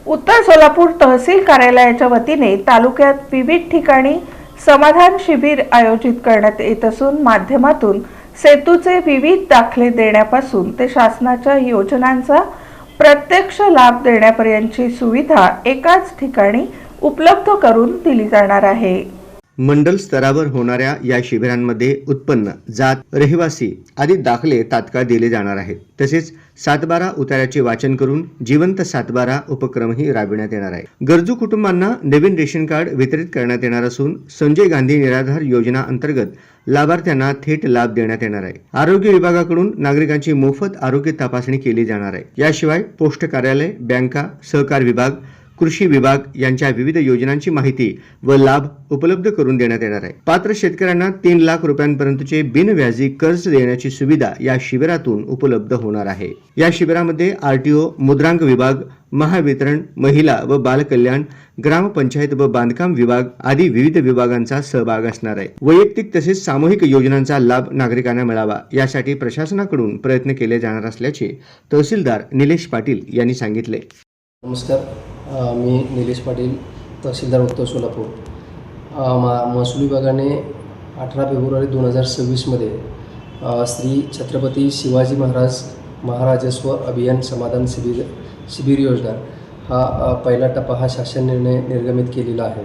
उत्तर सोलापूर तहसील कार्यालयाच्या वतीने तालुक्यात विविध ठिकाणी समाधान शिबिर आयोजित करण्यात येत असून माध्यमातून सेतूचे विविध दाखले देण्यापासून ते शासनाच्या योजनांचा प्रत्यक्ष लाभ देण्यापर्यंतची सुविधा एकाच ठिकाणी उपलब्ध करून दिली जाणार आहे। मंडल स्तरावर होणाऱ्या या शिबिरांमध्ये उत्पन्न, जात, रहिवासी आदी दाखले तात्काळ दिले जाणार आहेत। तसेच 7/12 उतार्याचे वाचन करून जिवंत 7/12 उपक्रमही राबविण्यात येणार आहे। गरजू कुटुंबांना नवीन रेशन कार्ड वितरित करण्यात येणार असून संजय गांधी निराधार योजना अंतर्गत लाभार्थ्यांना थेट लाभ देण्यात येणार आहे। आरोग्य विभागाकडून नागरिकांची मोफत आरोग्य तपासणी केली जाणार आहे। याशिवाय पोस्ट कार्यालय, बँका, सहकार विभाग, कृषी विभाग यांच्या विविध योजनांची माहिती व लाभ उपलब्ध करून देण्यात येणार आहे। पात्र शेतकऱ्यांना 3 लाख रुपयांपर्यंतचे बिनव्याजी कर्ज देण्याची सुविधा या शिबिरातून उपलब्ध होणार आहे। या शिबिरामध्ये आरटीओ, मुद्रांक विभाग, महावितरण, महिला व बाल कल्याण, ग्रामपंचायत व बांधकाम विभाग आदी विविध विभागांचा सहभाग असणार आहे। वैयक्तिक तसेच सामूहिक योजनांचा लाभ नागरिकांना मिळावा यासाठी प्रशासनाकडून प्रयत्न केले जाणार असल्याचे तहसीलदार निलेश पाटील यांनी सांगितले। नमस्कार, मी निलेश पाटील, तहसीलदार उत्तर सोलापूर। महसूल विभागाने 18 फेब्रुवारी 2026 मध्ये श्री छत्रपती शिवाजी महाराजस्व अभियान समाधान शिबिर योजना हा पहिला टप्पा हा शासन निर्णय निर्गमित केलेला आहे।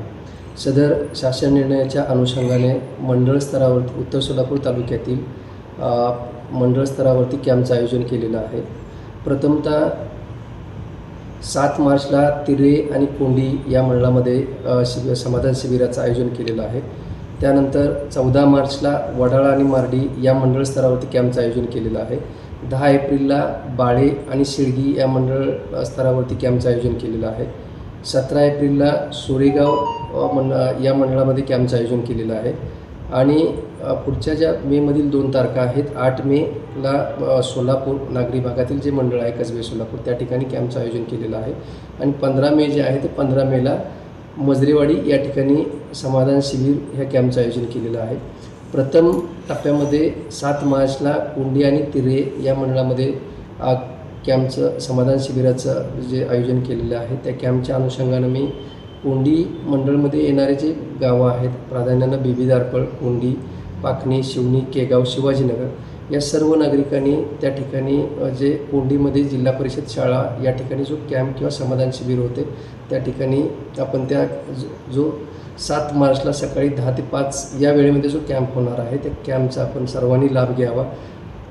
सदर शासन निर्णयाच्या अनुषंगाने मंडळ स्तरावरती उत्तर सोलापूर तालुक्यातील मंडळ स्तरावरती कॅम्पचं आयोजन केलेलं आहे। प्रथमतः 7 मार्चला तिरे आणि कोंडी या मंडळामध्ये समाधान शिबिराचं आयोजन केलेलं आहे। त्यानंतर 14 मार्चला वडाळा आणि मार्डी या मंडळ स्तरावरती कॅम्पचं आयोजन केलेलं आहे। 10 एप्रिलला बाळे आणि शिळगी या मंडळ स्तरावरती कॅम्पचं आयोजन केलेलं आहे। 17 एप्रिलला सोरेगाव या मंडळामध्ये कॅम्पचं आयोजन केलेलं आहे। आणि पुढच्या ज्या मेमधील 2 तारखा आहेत, 8 मेला सोलापूर नागरी भागातील जे मंडळ आहे कसबे सोलापूर त्या ठिकाणी कॅम्पचं आयोजन केलेलं आहे। आणि 15 मे जे आहे ते 15 मेला मजरेवाडी या ठिकाणी समाधान शिबिर ह्या कॅम्पचं आयोजन केलेलं आहे। प्रथम टप्प्यामध्ये 7 मार्चला कोंडी आणि तिरे या मंडळामध्ये कॅम्पचं समाधान शिबिराचं जे आयोजन केलेलं आहे त्या कॅम्पच्या अनुषंगानं मी कोंडी मंडळमध्ये येणारे जे गावं आहेत, प्राधान्यानं बेबीदारपळ, कोंडी, पाखणी, शिवणी, केगाव, शिवाजीनगर या सर्व नागरिकांनी त्या ठिकाणी जे कोंडीमध्ये जिल्हा परिषद शाळा या ठिकाणी जो कॅम्प किंवा समाधान शिबिर होते त्या ठिकाणी आपण त्या जो 7 मार्चला सकाळी 10 ते 5 या वेळेमध्ये जो कॅम्प होणार आहे त्या कॅम्पचा आपण सर्वांनी लाभ घ्यावा।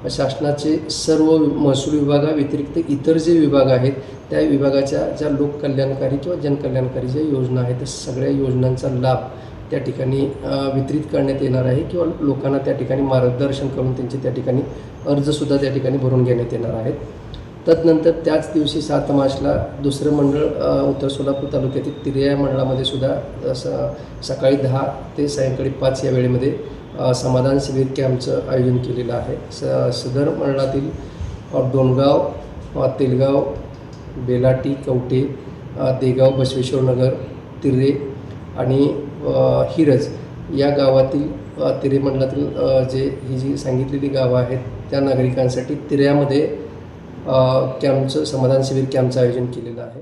शासनाचे सर्व महसूल विभागाव्यतिरिक्त इतर जे विभाग आहेत त्या विभागाच्या ज्या लोककल्याणकारी किंवा जनकल्याणकारी ज्या योजना आहेत त्या सगळ्या योजनांचा लाभ त्या ठिकाणी वितरित करण्यात येणार आहे किंवा लोकांना त्या ठिकाणी मार्गदर्शन करून त्यांचे त्या ठिकाणी अर्जसुद्धा त्या ठिकाणी भरून घेण्यात येणार आहेत। तदनंतर त्याच दिवशी 7 मार्चला दुसरं मंडळ उत्तर सोलापूर तालुक्यातील तिरे या मंडळामध्ये सुद्धा सकाळी 10 ते सायंकाळी 5 या वेळेमध्ये समाधान शिबिर कॅम्पचं आयोजन केलेलं आहे। सदर मंडळातील डोणगाव, तेलगाव, बेलाटी, कवटे, देगाव, बसवेश्वरनगर, तिरे आणि हिरज या गावातील तिरे मंडळातील ही जी सांगितलेली गावं आहेत त्या नागरिकांसाठी तिऱ्यामध्ये कॅम्पचं समाधान शिबिर कॅम्पचं आयोजन केलेलं आहे।